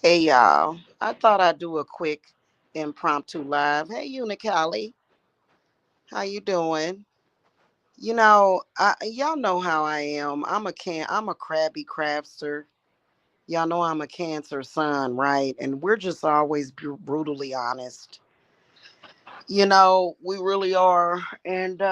Hey y'all, I thought I'd do a quick impromptu live. Hey Unicali, how you doing? Y'all know how I am. I'm a crabby crabster. Y'all know I'm a Cancer sun, right? And we're just always brutally honest. We really are. And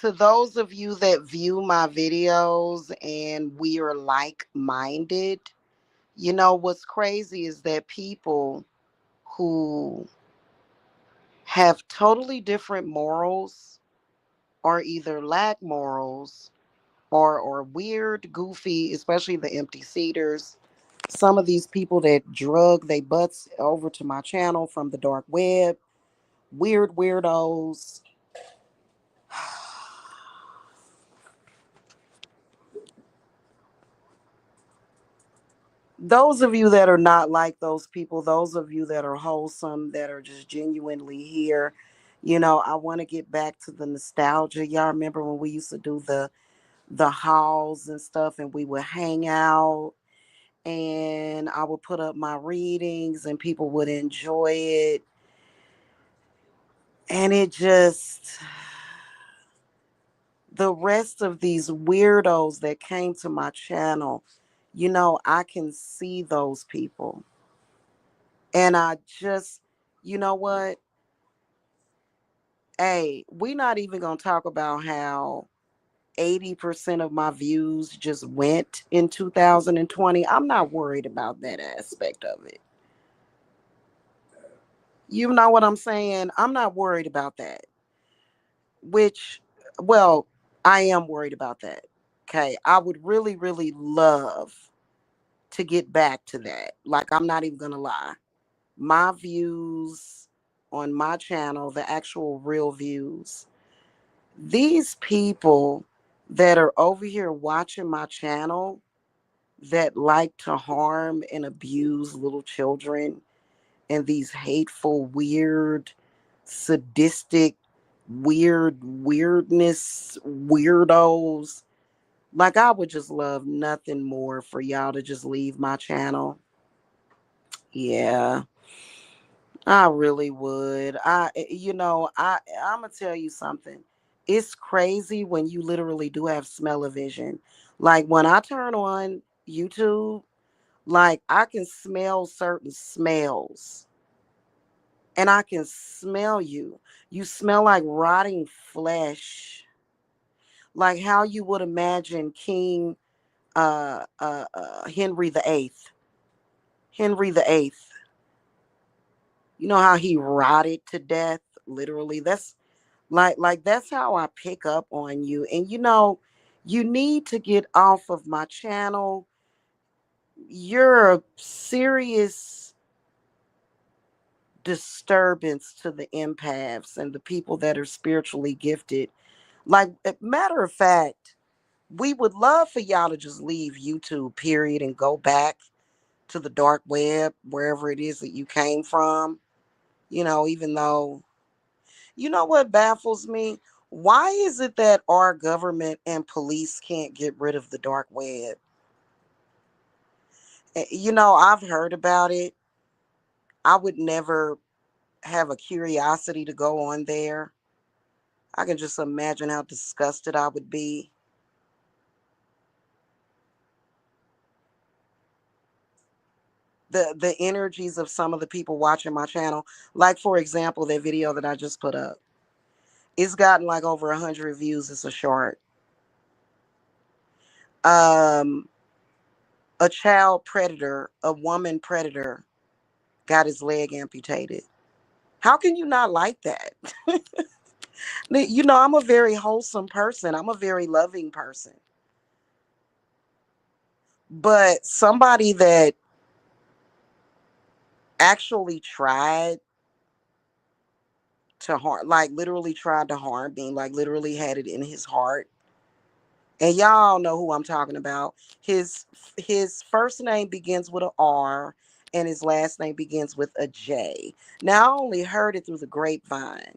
to those of you that view my videos and we are like-minded, what's crazy is that people who have totally different morals or either lack morals or weird, goofy, especially the empty seaters. Some of these people that drug they butts over to my channel from the dark web, weird weirdos. Those of you that are not like those people, those of you that are wholesome, that are just genuinely here, I want to get back to the nostalgia. Y'all remember when we used to do the halls and stuff and we would hang out and I would put up my readings and people would enjoy it. And it just, the rest of these weirdos that came to my channel, I can see those people. And I just, you know what? Hey, we're not even going to talk about how 80% of my views just went in 2020. I'm not worried about that aspect of it. You know what I'm saying? I'm not worried about that. Which, well, I am worried about that. Okay. I would really, really love to get back to that. Like, I'm not even going to lie. My views on my channel, the actual real views, these people that are over here watching my channel that like to harm and abuse little children and these hateful, weird, sadistic, weirdness, weirdos. Like, I would just love nothing more for y'all to just leave my channel. Yeah, I really would. I'm gonna tell you something. It's crazy when you literally do have smell-o-vision. Like when I turn on YouTube, like I can smell certain smells and I can smell you. You smell like rotting flesh, like how you would imagine King Henry the Eighth. Henry the Eighth. You know how he rotted to death. Literally, that's like that's how I pick up on you. And you need to get off of my channel. You're a serious disturbance to the empaths and the people that are spiritually gifted. Like, matter of fact, we would love for y'all to just leave YouTube, period, and go back to the dark web, wherever it is that you came from. Even though, what baffles me? Why is it that our government and police can't get rid of the dark web? I've heard about it. I would never have a curiosity to go on there. I can just imagine how disgusted I would be. The energies of some of the people watching my channel. Like, for example, that video that I just put up. It's gotten like over 100 views. It's a short. Um, a child predator, a woman predator, got his leg amputated. How can you not like that? I'm a very wholesome person. I'm a very loving person. But somebody that actually tried to harm, like literally tried to harm me, like literally had it in his heart. And y'all know who I'm talking about. His first name begins with a R and his last name begins with a J. Now I only heard it through the grapevine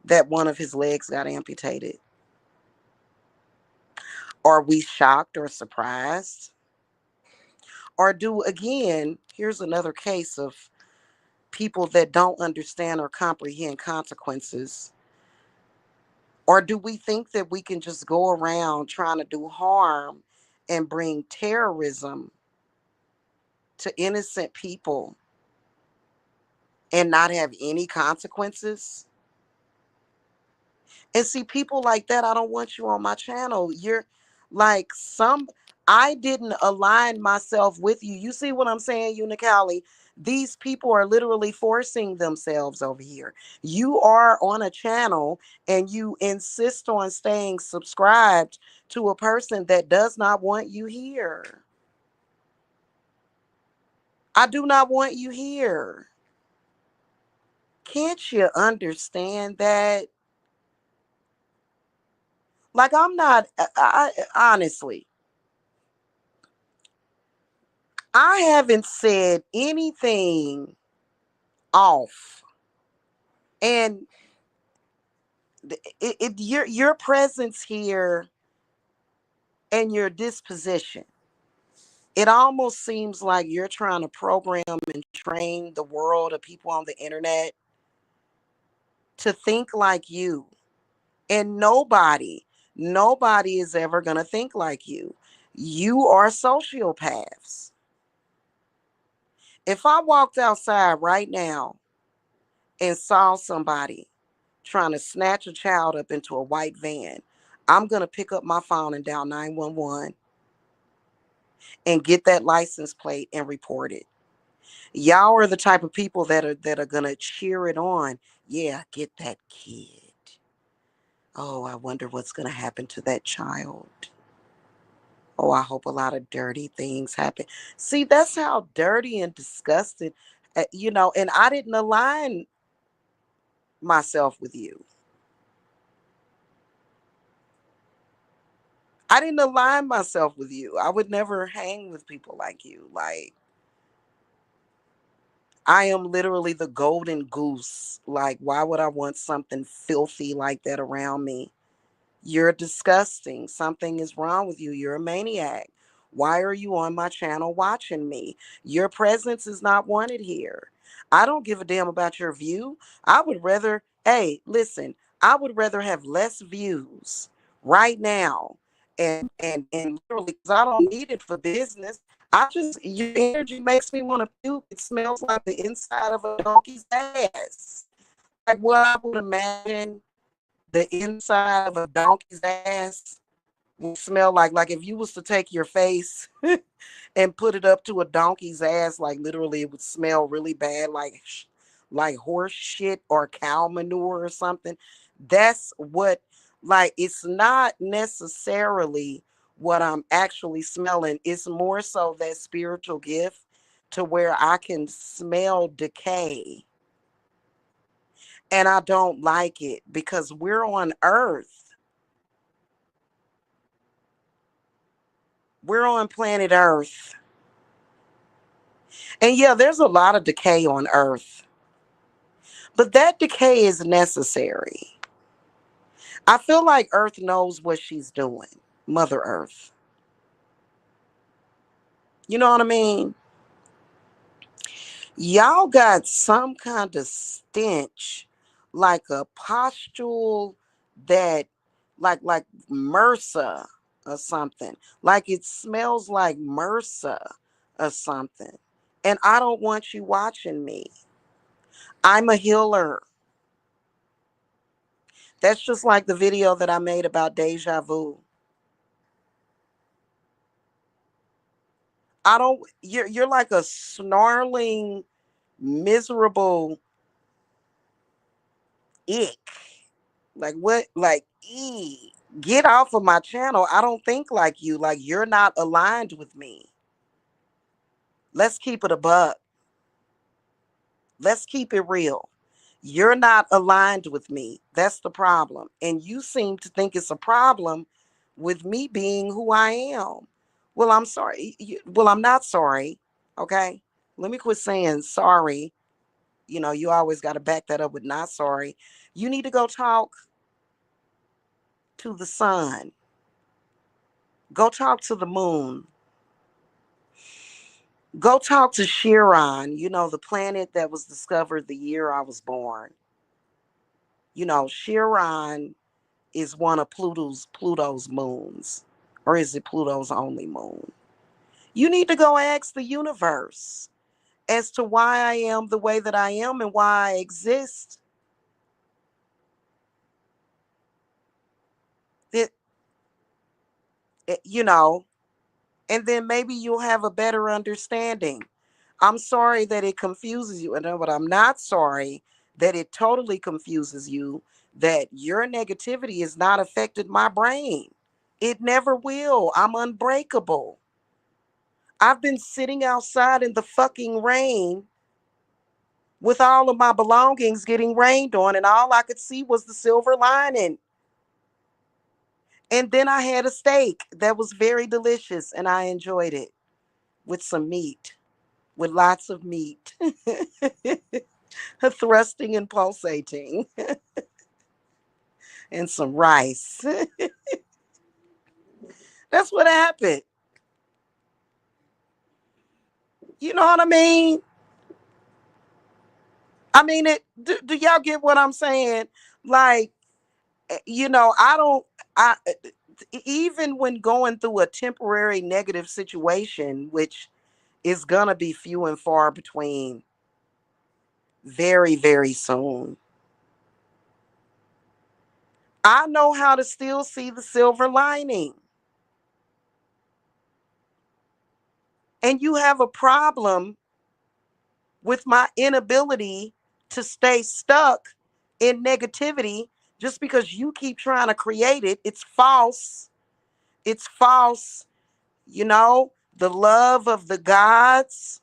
that one of his legs got amputated. Are we shocked or surprised? Or again, here's another case of people that don't understand or comprehend consequences. Or do we think that we can just go around trying to do harm and bring terrorism to innocent people and not have any consequences? And see, people like that, I don't want you on my channel. You're like I didn't align myself with you. You see what I'm saying, Unicali? These people are literally forcing themselves over here. You are on a channel and you insist on staying subscribed to a person that does not want you here. I do not want you here. Can't you understand that? Like, I'm not, honestly, I haven't said anything off. And your presence here and your disposition, it almost seems like you're trying to program and train the world of people on the internet to think like you. And nobody is ever going to think like you. You are sociopaths. If I walked outside right now and saw somebody trying to snatch a child up into a white van, I'm going to pick up my phone and dial 911 and get that license plate and report it. Y'all are the type of people that are going to cheer it on. Yeah, get that kid. Oh, I wonder what's going to happen to that child. Oh, I hope a lot of dirty things happen. See, that's how dirty and disgusted, and I didn't align myself with you. I didn't align myself with you. I would never hang with people like you. Like, I am literally the golden goose. Like, why would I want something filthy like that around me? You're disgusting. Something is wrong with you. You're a maniac. Why are you on my channel watching me? Your presence is not wanted here. I don't give a damn about your view. I would rather, hey, listen, I would rather have less views right now and literally, because I don't need it for business. Your energy makes me want to puke. It smells like the inside of a donkey's ass. Like what I would imagine the inside of a donkey's ass would smell like. Like if you was to take your face and put it up to a donkey's ass, like literally it would smell really bad, like horse shit or cow manure or something. That's what, like, it's not necessarily what I'm actually smelling. It's more so that spiritual gift to where I can smell decay. And I don't like it because we're on earth. We're on planet earth. And yeah, there's a lot of decay on earth. But that decay is necessary. I feel like earth knows what she's doing. Mother Earth. You know what I mean? Y'all got some kind of stench, like a pustule that, like MRSA or something. Like it smells like MRSA or something. And I don't want you watching me. I'm a healer. That's just like the video that I made about deja vu. You're like a snarling, miserable ick. Like what? Like, get off of my channel. I don't think like you. Like you're not aligned with me. Let's keep it a buck. Let's keep it real. You're not aligned with me. That's the problem. And you seem to think it's a problem with me being who I am. Well, I'm sorry. Well, I'm not sorry. Okay. Let me quit saying sorry. You always got to back that up with not sorry. You need to go talk to the sun. Go talk to the moon. Go talk to Chiron, the planet that was discovered the year I was born. Chiron is one of Pluto's moons. Or is it Pluto's only moon? You need to go ask the universe as to why I am the way that I am and why I exist. It, you know, and then maybe you'll have a better understanding. I'm sorry that it confuses you, but I'm not sorry that it totally confuses you that your negativity has not affected my brain. It never will. I'm unbreakable. I've been sitting outside in the fucking rain with all of my belongings getting rained on, and all I could see was the silver lining. And then I had a steak that was very delicious, and I enjoyed it with some meat, with lots of meat, thrusting and pulsating, and some rice. That's what happened. You know what I mean? Do y'all get what I'm saying? Like, I don't, I, even when going through a temporary negative situation, which is going to be few and far between very, very soon, I know how to still see the silver lining. And you have a problem with my inability to stay stuck in negativity just because you keep trying to create it. It's false. It's false. The love of the gods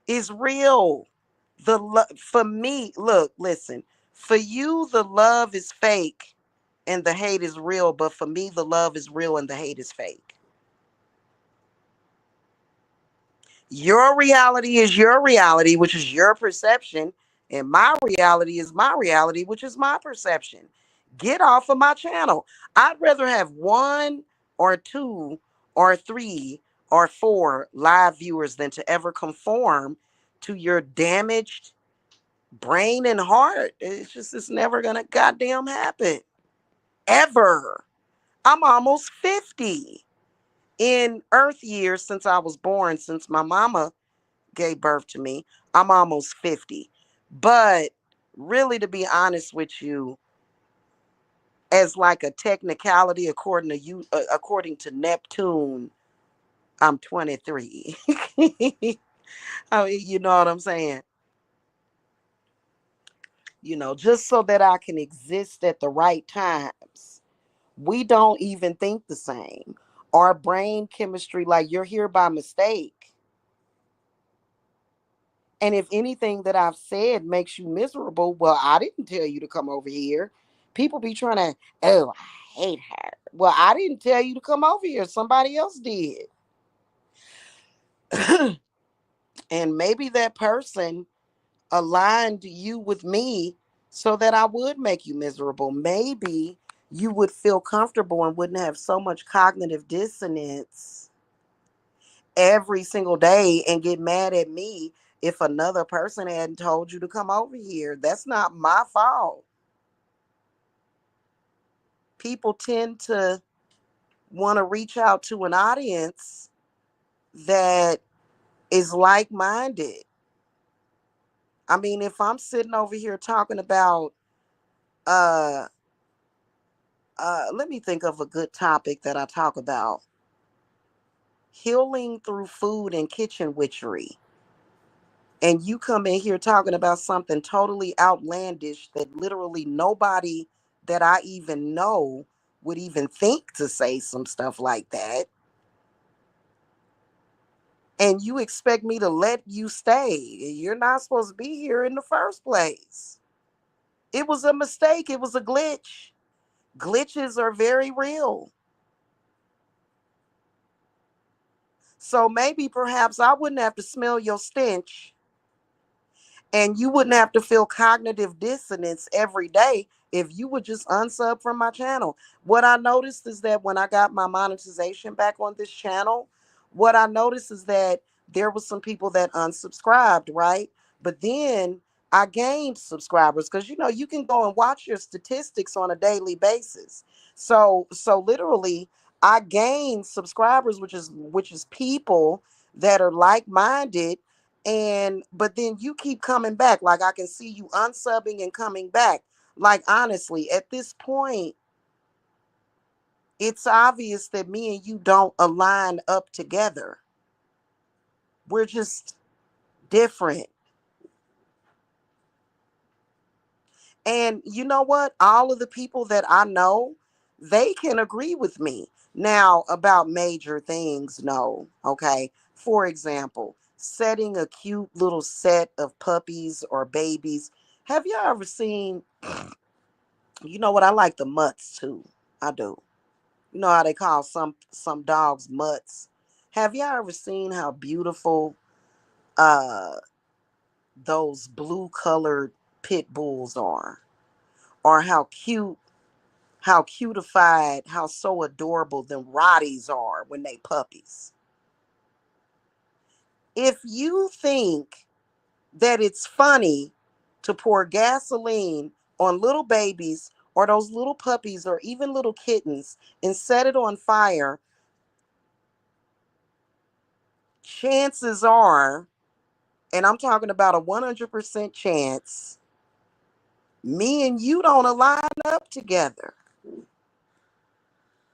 is real. For me, look, listen. For you, the love is fake and the hate is real, but for me, the love is real and the hate is fake. Your reality is your reality, which is your perception, and my reality is my reality, which is my perception. Get off of my channel. I'd rather have one or two or three or four live viewers than to ever conform to your damaged brain and heart. It's never gonna goddamn happen. Ever. I'm almost 50 in Earth years since I was born, since my mama gave birth to me. I'm almost 50. But really, to be honest with you, as like a technicality, according to Neptune, I'm 23. I mean, you know what I'm saying? Just so that I can exist at the right times. We don't even think the same. Our brain chemistry, like you're here by mistake. And if anything that I've said makes you miserable, well, I didn't tell you to come over here. People be trying to, oh, I hate her. Well, I didn't tell you to come over here. Somebody else did. And maybe that person aligned you with me so that I would make you miserable. Maybe you would feel comfortable and wouldn't have so much cognitive dissonance every single day and get mad at me if another person hadn't told you to come over here. That's not my fault. People tend to want to reach out to an audience that is like-minded. I mean, if I'm sitting over here talking about uh let me think of a good topic that I talk about. Healing through food and kitchen witchery. And you come in here talking about something totally outlandish that literally nobody that I even know would even think to say some stuff like that. And you expect me to let you stay. You're not supposed to be here in the first place. It was a mistake. It was a glitch. Glitches are very real. So maybe perhaps I wouldn't have to smell your stench And you wouldn't have to feel cognitive dissonance every day if you would just unsub from my channel. What I noticed is that when I got my monetization back on this channel, what I noticed is that there was some people that unsubscribed, right? But then I gained subscribers because you can go and watch your statistics on a daily basis. So literally I gained subscribers, which is people that are like-minded, and but then you keep coming back. Like, I can see you unsubbing and coming back. Like, honestly, at this point, it's obvious that me and you don't align up together. We're just different. And you know what? All of the people that I know, they can agree with me. Now, about major things, no. Okay. For example, setting a cute little set of puppies or babies. Have you ever seen, you know what? I like the mutts too. I do. You know how they call some dogs mutts. Have you ever seen how beautiful uh those blue colored pit bulls are? Or how cutified, how so adorable them Rotties are when they puppies. If you think that it's funny to pour gasoline on little babies or those little puppies or even little kittens and set it on fire, chances are, and I'm talking about a 100% chance, me and you don't align up together.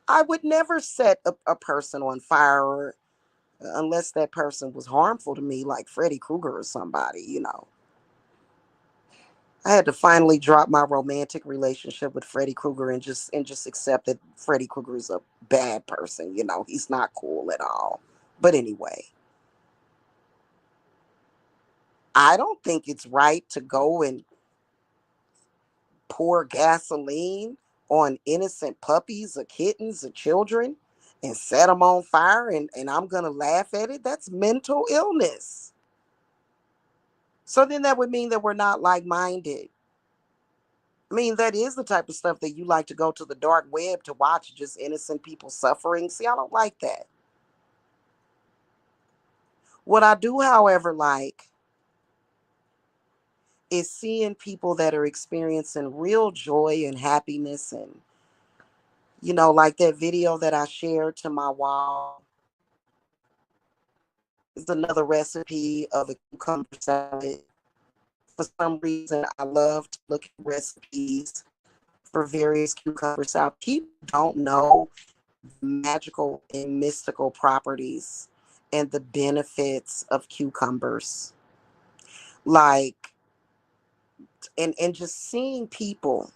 I would never set a person on fire unless that person was harmful to me, like Freddy Krueger or somebody. I had to finally drop my romantic relationship with Freddy Krueger and just accept that Freddy Krueger is a bad person. He's not cool at all. But anyway, I don't think it's right to go and pour gasoline on innocent puppies or kittens or children and set them on fire, and I'm going to laugh at it. That's mental illness. So then that would mean that we're not like-minded. I mean, that is the type of stuff that you like to go to the dark web to watch, just innocent people suffering. See, I don't like that. What I do, however, like is seeing people that are experiencing real joy and happiness. And, like that video that I shared to my wall is another recipe of a cucumber salad. For some reason, I love to look at recipes for various cucumber salad. People don't know magical and mystical properties and the benefits of cucumbers. Like, and just seeing people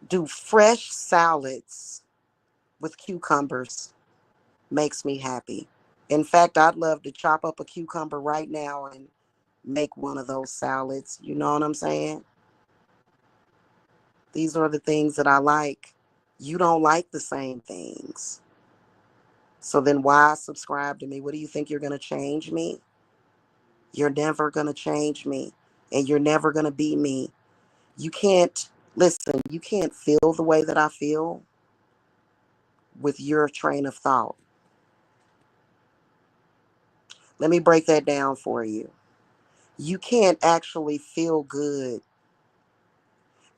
do fresh salads with cucumbers makes me happy. In fact, I'd love to chop up a cucumber right now and make one of those salads. You know what I'm saying? These are the things that I like. You don't like the same things. So then why subscribe to me? What do you think, you're going to change me? You're never going to change me. And you're never going to be me. You can't, listen, you can't feel the way that I feel with your train of thought. Let me break that down for you. You can't actually feel good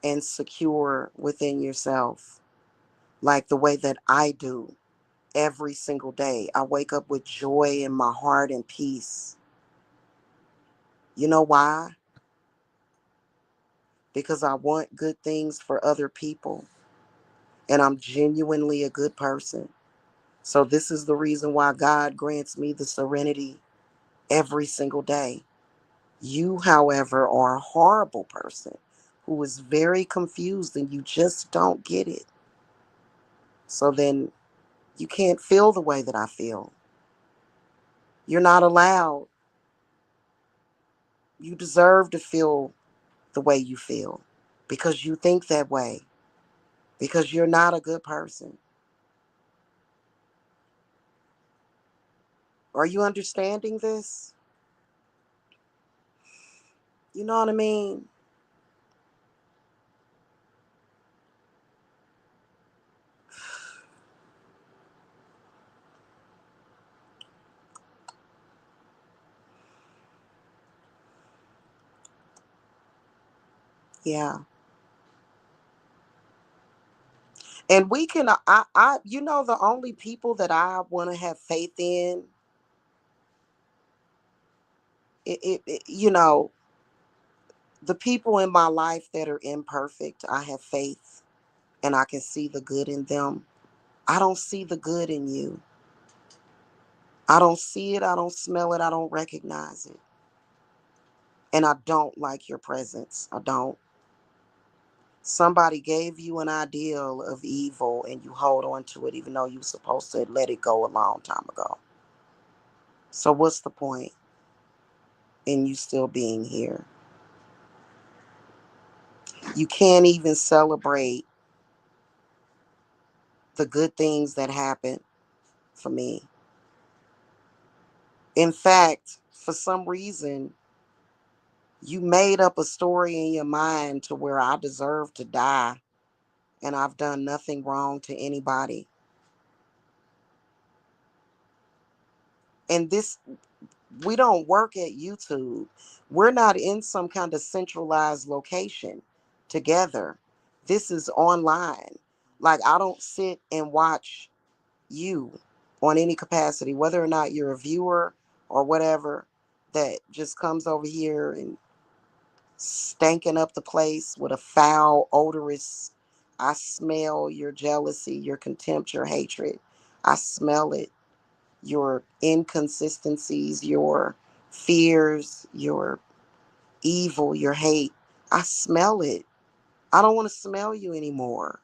and secure within yourself like the way that I do every single day. I wake up with joy in my heart and peace. You know why? Because I want good things for other people, and I'm genuinely a good person. So this is the reason why God grants me the serenity every single day. You, however, are a horrible person who is very confused and you just don't get it. So then you can't feel the way that I feel. You're not allowed. You deserve to feel the way you feel because you think that way, because you're not a good person. Are you understanding this? You know what I mean? Yeah. And we can, the only people that I want to have faith in, the people in my life that are imperfect, I have faith and I can see the good in them. I don't see the good in you. I don't see it. I don't smell it. I don't recognize it. And I don't like your presence. I don't. Somebody gave you an ideal of evil and you hold on to it even though you were supposed to let it go a long time ago. So what's the point in you still being here? You can't even celebrate the good things that happen for me. In fact, for some reason, you made up a story in your mind to where I deserve to die and I've done nothing wrong to anybody. And this, we don't work at YouTube. We're not in some kind of centralized location together. This is online. Like, I don't sit and watch you on any capacity, whether or not you're a viewer or whatever, that just comes over here and stanking up the place with a foul, odorous. I smell your jealousy, your contempt, your hatred. I smell it. Your inconsistencies, your fears, your evil, your hate. I smell it. I don't want to smell you anymore.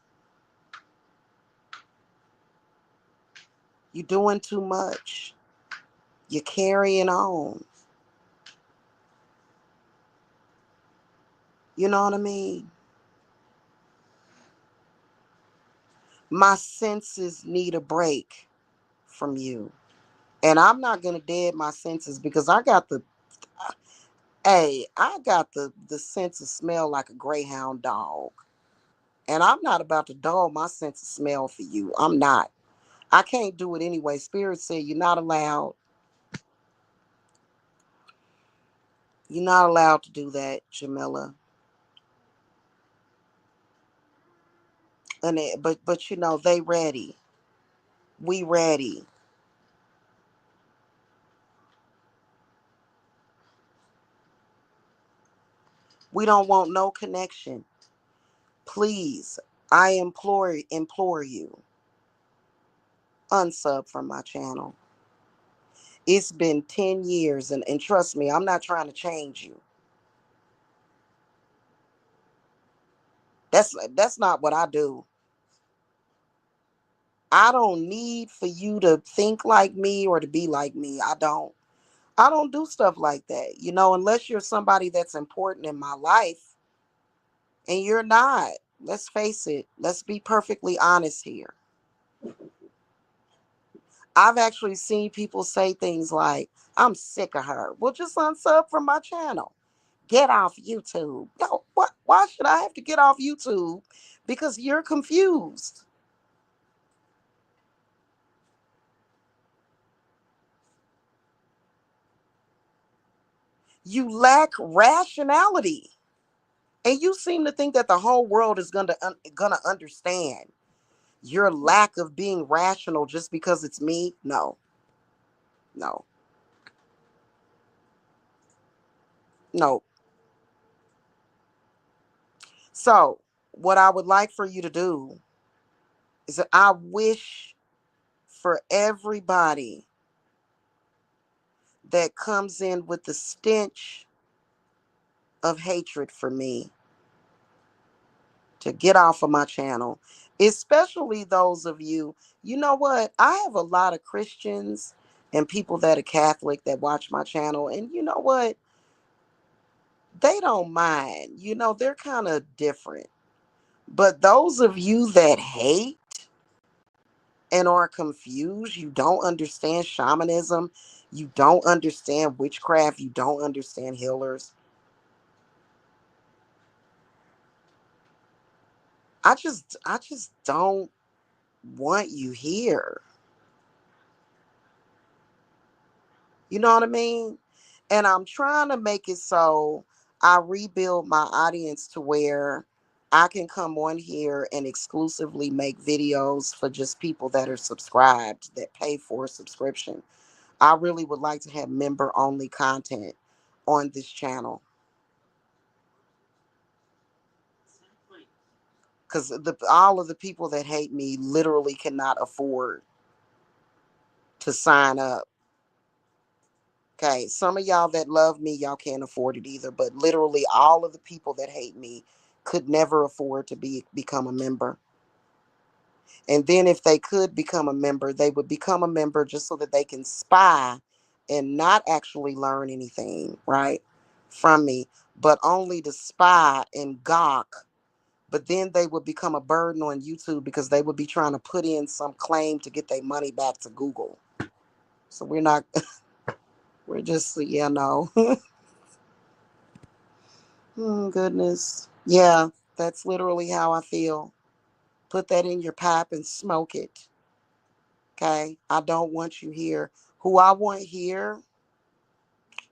You're doing too much. You're carrying on. You know what I mean? My senses need a break from you. And I'm not going to dead my senses because I got the sense of smell like a greyhound dog. And I'm not about to dull my sense of smell for you. I'm not. I can't do it anyway. Spirit said you're not allowed. You're not allowed to do that, Jamila. But they ready. We ready. We don't want no connection. Please, I implore you, unsub from my channel. It's been 10 years and trust me, I'm not trying to change you. That's not what I do. I don't need for you to think like me or to be like me. I don't. I don't do stuff like that. Unless you're somebody that's important in my life and you're not. Let's face it. Let's be perfectly honest here. I've actually seen people say things like, I'm sick of her. Well, just unsub from my channel. Get off YouTube. No, what? Why should I have to get off YouTube? Because you're confused. You lack rationality. And you seem to think that the whole world is gonna understand your lack of being rational just because it's me. No, no, no. So what I would like for you to do is that I wish for everybody that comes in with the stench of hatred for me to get off of my channel, especially those of you. You know what? I have a lot of Christians and people that are Catholic that watch my channel. And you know what? They don't mind. They're kind of different. But those of you that hate and are confused, you don't understand shamanism, you don't understand witchcraft, you don't understand healers. I just don't want you here. You know what I mean? And I'm trying to make it so I rebuild my audience to where I can come on here and exclusively make videos for just people that are subscribed, that pay for a subscription. I really would like to have member only content on this channel because all of the people that hate me literally cannot afford to sign up. Okay, some of y'all that love me, y'all can't afford it either. But literally, all of the people that hate me could never afford to become a member. And then, if they could become a member, they would become a member just so that they can spy and not actually learn anything, right, from me, but only to spy and gawk. But then they would become a burden on YouTube because they would be trying to put in some claim to get their money back to Google. So we're not. We're just, yeah, no. Goodness. Yeah, that's literally how I feel. Put that in your pipe and smoke it. Okay. I don't want you here. Who I want here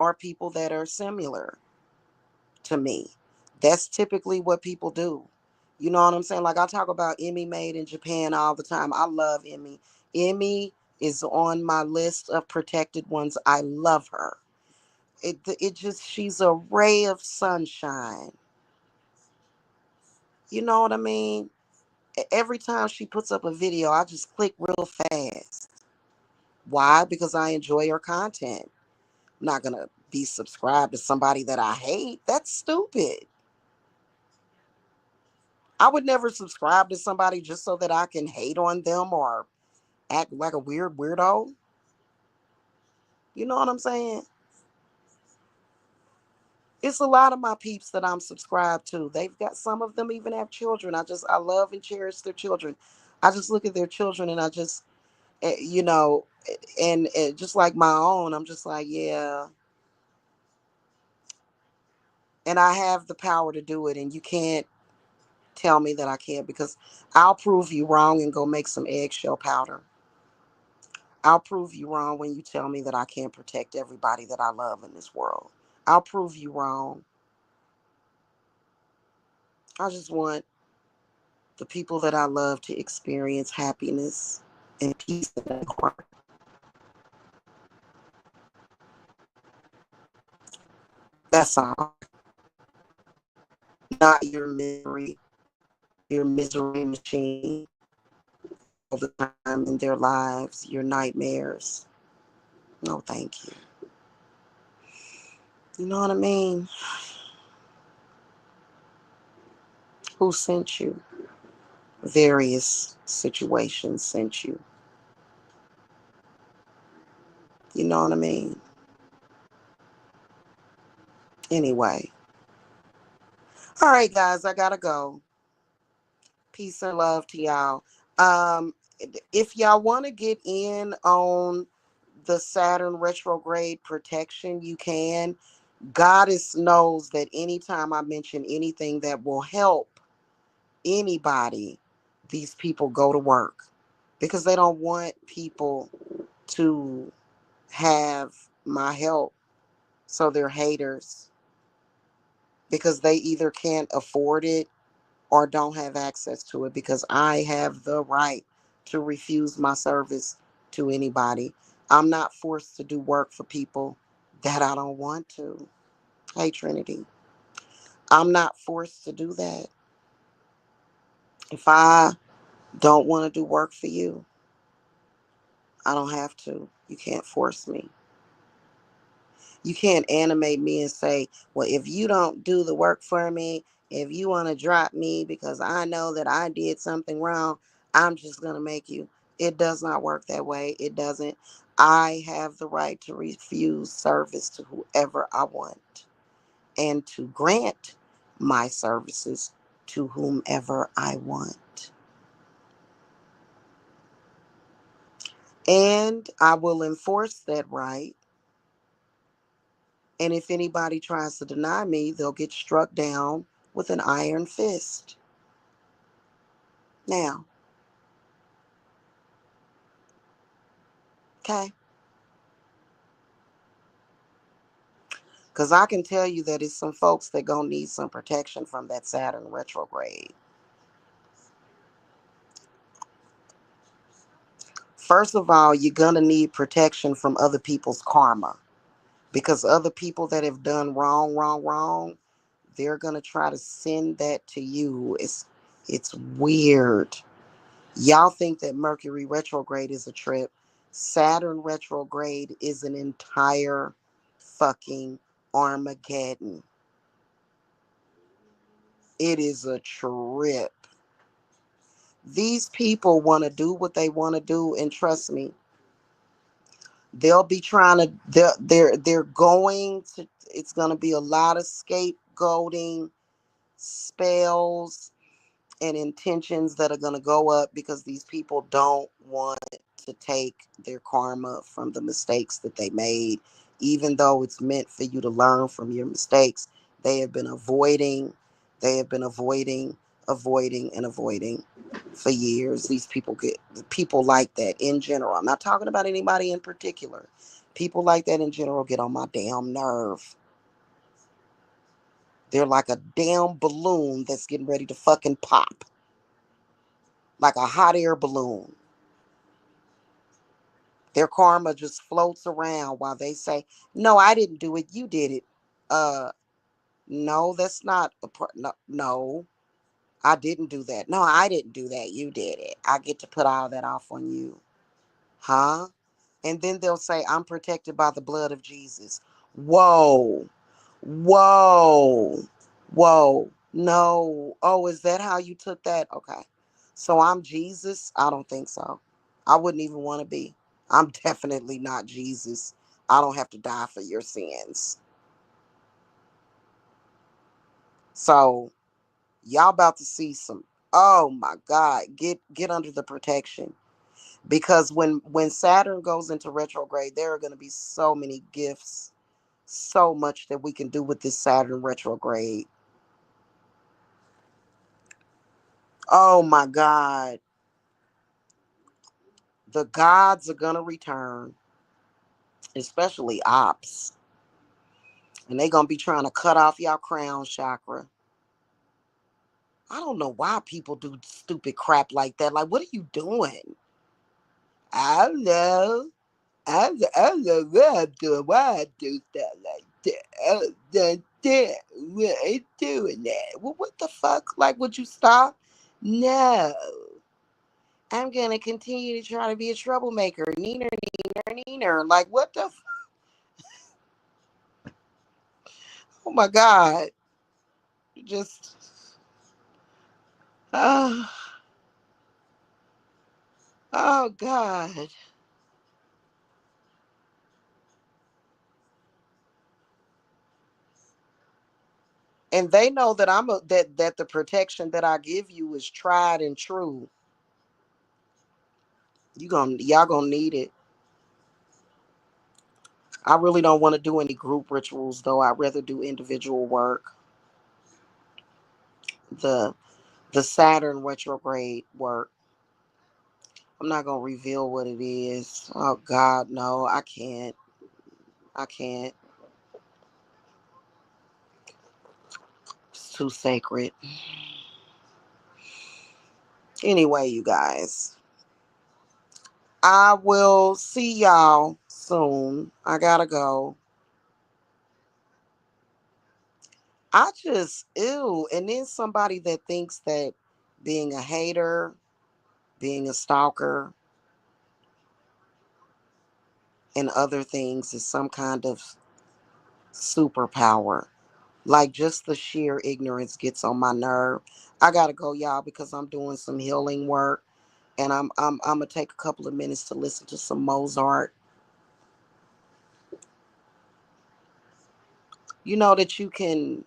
are people that are similar to me. That's typically what people do. You know what I'm saying? Like I talk about Emmy made in Japan all the time. I love Emmy. Emmy is on my list of protected ones. I love her. It just, she's a ray of sunshine. You know what I mean? Every time she puts up a video, I just click real fast. Why? Because I enjoy her content. I'm not going to be subscribed to somebody that I hate. That's stupid. I would never subscribe to somebody just so that I can hate on them or act like a weird weirdo. You know what I'm saying? It's a lot of my peeps that I'm subscribed to. They've got, some of them even have children. I love and cherish their children. I just look at their children and I just, you know, and just like my own, I'm just like, yeah. And I have the power to do it, and you can't tell me that I can't, because I'll prove you wrong and go make some eggshell powder. I'll prove you wrong when you tell me that I can't protect everybody that I love in this world. I'll prove you wrong. I just want the people that I love to experience happiness and peace in their heart. That's all. Not your misery machine all the time in their lives, your nightmares. No, thank you. You know what I mean? Who sent you? Various situations sent you. You know what I mean? Anyway. All right, guys, I gotta go. Peace and love to y'all. Um, if y'all want to get in on the Saturn retrograde protection, you can. Goddess knows that anytime I mention anything that will help anybody, these people go to work because they don't want people to have my help. So they're haters because they either can't afford it or don't have access to it, because I have the right to refuse my service to anybody. I'm not forced to do work for people that I don't want to. Hey, Trinity. I'm not forced to do that. If I don't want to do work for you, I don't have to. You can't force me. You can't animate me and say, well, if you don't do the work for me, if you want to drop me because I know that I did something wrong, I'm just going to make you. It does not work that way. It doesn't. I have the right to refuse service to whoever I want and to grant my services to whomever I want. And I will enforce that right. And if anybody tries to deny me, they'll get struck down with an iron fist. Now, okay? Because I can tell you that it's some folks that gonna need some protection from that Saturn retrograde. First of all, you're gonna need protection from other people's karma. Because other people that have done wrong, they're gonna try to send that to you. It's weird. Y'all think that Mercury retrograde is a trip. Saturn retrograde is an entire fucking Armageddon. It is a trip. These people want to do what they want to do, and trust me, they'll be trying to. They're going to. It's going to be a lot of scapegoating, spells, and intentions that are going to go up because these people don't want to take their karma from the mistakes that they made, even though it's meant for you to learn from your mistakes. They have been avoiding, they have been avoiding for years. These people like that in general. I'm not talking about anybody in particular. People like that in general get on my damn nerve. They're like a damn balloon that's getting ready to fucking pop, like a hot air balloon. Their karma just floats around while they say, "No, I didn't do it. You did it." Uh, no, that's not a part. No, no, I didn't do that. No, I didn't do that. You did it. I get to put all that off on you, huh? And then they'll say, "I'm protected by the blood of Jesus." Whoa, whoa, whoa. No. Oh, is that how you took that? Okay. So I'm Jesus? I don't think so. I wouldn't even want to be. I'm definitely not Jesus. I don't have to die for your sins. So y'all about to see some, oh my God, get under the protection. Because when Saturn goes into retrograde, there are going to be so many gifts, so much that we can do with this Saturn retrograde. Oh my God. The gods are going to return, especially ops. And they're going to be trying to cut off y'all crown chakra. I don't know why people do stupid crap like that. Like, what are you doing? I don't know. I don't know what I'm doing. Why I do stuff like that? I don't that. We ain't doing that. Well, what the fuck? Like, would you stop? No. I'm going to continue to try to be a troublemaker. Neener, neener, neener. Like, what the oh my God. Just, oh, oh God. And they know that that the protection that I give you is tried and true. Y'all gonna need it. I really don't want to do any group rituals though. I'd rather do individual work. The the Saturn retrograde work. I'm not gonna reveal what it is. Oh God, no, I can't. I can't. It's too sacred. Anyway, you guys, I will see y'all soon. I gotta go. I just ew. And then somebody that thinks that being a hater, being a stalker, and other things is some kind of superpower. Like just the sheer ignorance gets on my nerve. I gotta go, y'all, because I'm doing some healing work, and I'm gonna take a couple of minutes to listen to some Mozart. You know that you can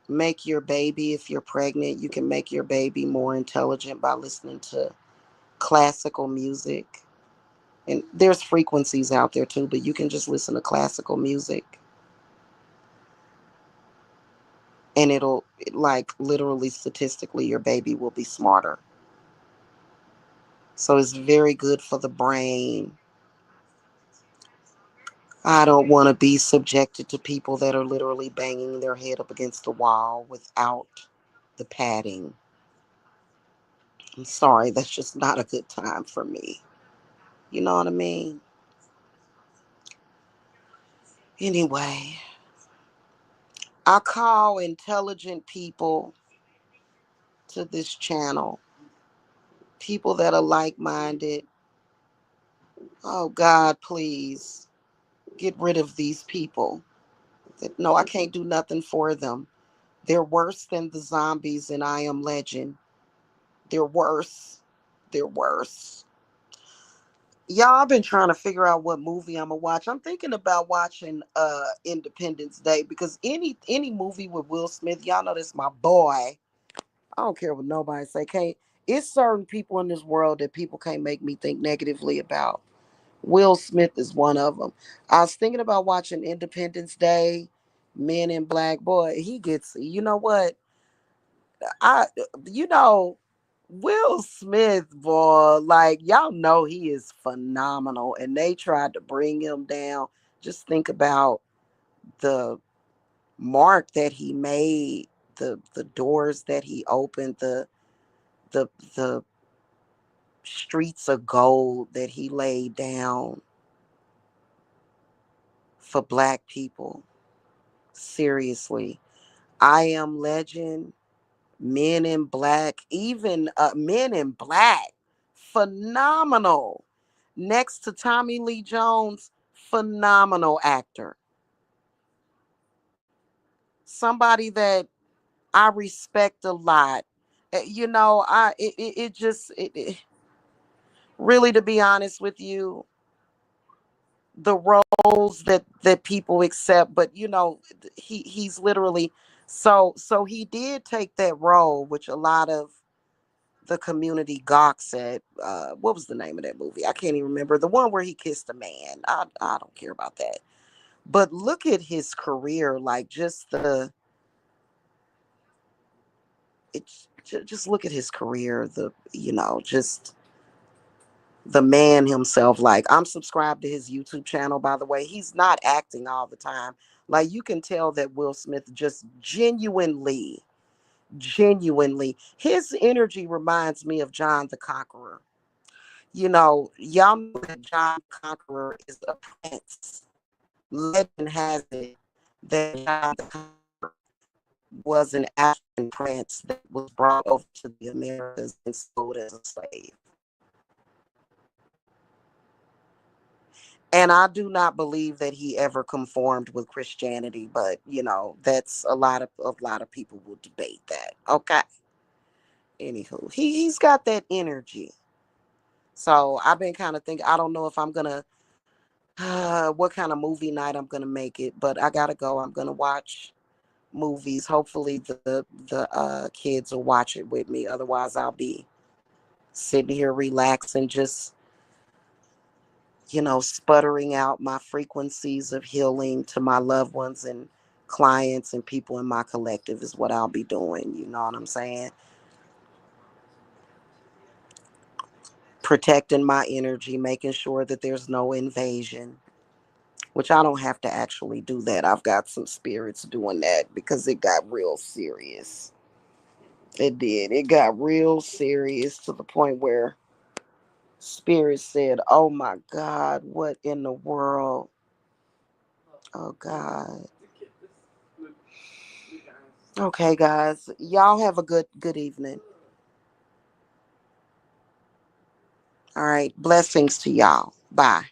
make your baby, if you're pregnant, you can make your baby more intelligent by listening to classical music. And there's frequencies out there too, but you can just listen to classical music and it'll, like, literally statistically your baby will be smarter. So it's very good for the brain. I don't want to be subjected to people that are literally banging their head up against the wall without the padding. I'm sorry, that's just not a good time for me. You know what I mean? Anyway, I call intelligent people to this channel, people that are like minded. Oh, God, please get rid of these people. No, I can't do nothing for them. They're worse than the zombies in I Am Legend. They're worse. They're worse. Y'all, I've been trying to figure out what movie I'm gonna watch. I'm thinking about watching Independence Day, because any movie with Will Smith, y'all know that's my boy. I don't care what nobody say. Can't It's certain people in this world that people can't make me think negatively about. Will Smith is one of them. I was thinking about watching Independence Day, Men in Black. Boy, he gets, you know what? I, you know, Will Smith, boy, like, y'all know he is phenomenal, and they tried to bring him down. Just think about the mark that he made, the doors that he opened, the the streets of gold that he laid down for black people. Seriously. I Am Legend, Men in Black, even Men in Black, phenomenal. Next to Tommy Lee Jones, phenomenal actor. Somebody that I respect a lot. You know, it just really, to be honest with you, the roles that people accept, but you know, he's literally, so he did take that role, which a lot of the community gawks at. What was the name of that movie? I can't even remember. The one where he kissed a man. I don't care about that. But look at his career, like, just just look at his career. Just the man himself. Like, I'm subscribed to his YouTube channel, by the way. He's not acting all the time. Like, you can tell that Will Smith just genuinely, his energy reminds me of John the Conqueror. Y'all know that John the Conqueror is a prince. Legend has it that John the Conqueror was an African prince that was brought over to the Americas and sold as a slave. And I do not believe that he ever conformed with Christianity, but that's a lot of people will debate that. Okay. Anywho, he's got that energy. So I've been kind of thinking, I don't know if I'm gonna what kind of movie night I'm gonna make it, but I gotta go. I'm gonna watch movies. Hopefully the kids will watch it with me. Otherwise, I'll be sitting here relaxing, just sputtering out my frequencies of healing to my loved ones and clients and people in my collective is what I'll be doing. You know what I'm saying? Protecting my energy, making sure that there's no invasion, which I don't have to actually do that. I've got some spirits doing that because it got real serious. It did. It got real serious to the point where spirit said, "Oh my God, what in the world? Oh God." Okay, guys. Y'all have a good evening. All right. Blessings to y'all. Bye.